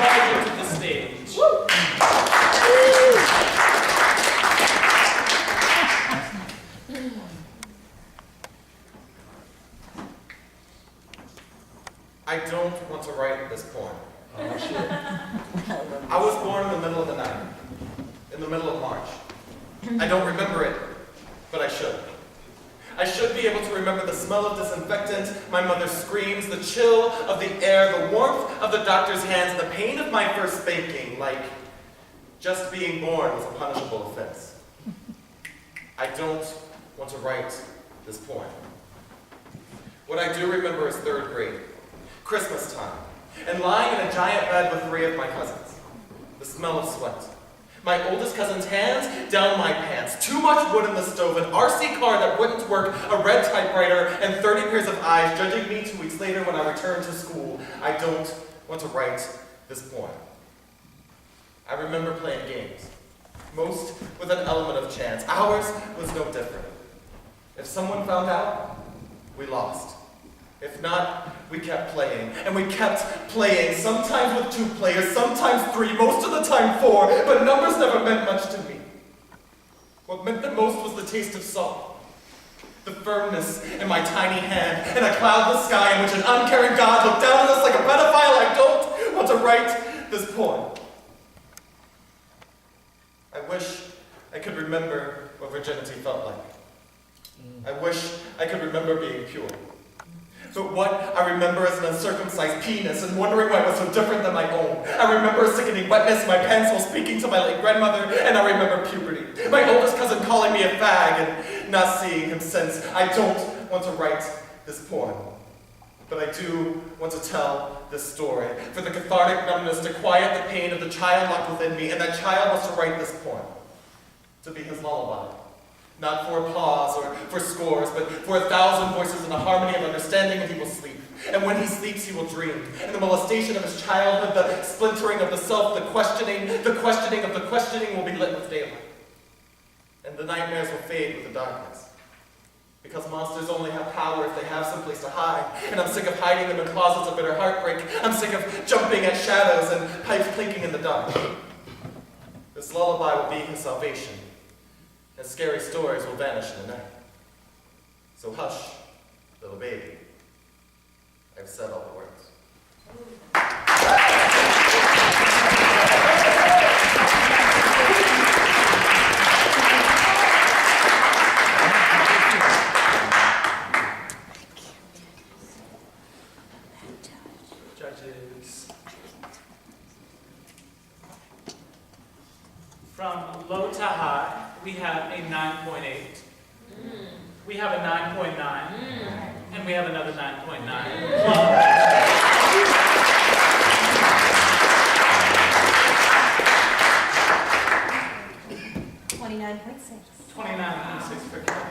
Barger to the stage. I don't want to write this poem. Oh, shit. I was born in the middle of the night, in the middle of March. I don't remember it, but I should. I should be able to remember the smell of disinfectant, my mother's screams, the chill of the air, the warmth of the doctor's hands, the pain of my first spanking, like just being born was a punishable offense. I don't want to write this poem. What I do remember is 3rd grade, Christmas time, and lying in a giant bed with 3 of my cousins. The smell of sweat. My oldest cousin's hands down my pants, too much wood in the stove, an RC car that wouldn't work, a red typewriter, and 30 pairs of eyes judging me 2 weeks later when I returned to school. I don't want to write this poem. I remember playing games, most with an element of chance. Ours was no different. If someone found out, we lost. If not, we kept playing, and we kept playing, sometimes with 2 players, sometimes 3, most of the time 4, but numbers never meant much to me. What meant the most was the taste of salt, the firmness in my tiny hand, and a cloudless sky in which an uncaring God looked down on us like a pedophile. I don't want to write this poem. I wish I could remember what virginity felt like. I wish I could remember being pure. But what I remember is an uncircumcised penis and wondering why it was so different than my own. I remember a sickening wetness in my pants while speaking to my late grandmother, and I remember puberty. My oldest cousin calling me a fag and not seeing him since. I don't want to write this poem. But I do want to tell this story for the cathartic numbness to quiet the pain of the child locked within me, and that child wants to write this poem to be his lullaby. Not for applause or for scores, but for 1,000 voices in a harmony of understanding, and he will sleep. And when he sleeps, he will dream. And the molestation of his childhood, the splintering of the self, the questioning of the questioning will be lit with daylight. And the nightmares will fade with the darkness. Because monsters only have power if they have someplace to hide. And I'm sick of hiding them in closets of bitter heartbreak. I'm sick of jumping at shadows and pipes clinking in the dark. This lullaby will be his salvation. And scary stories will vanish in the night. So hush, little baby. I've said all the words. Judges. From low to high, we have a 9.8. We have a 9.9. And we have another 9.9. 29.6. 29.6 for Kevin.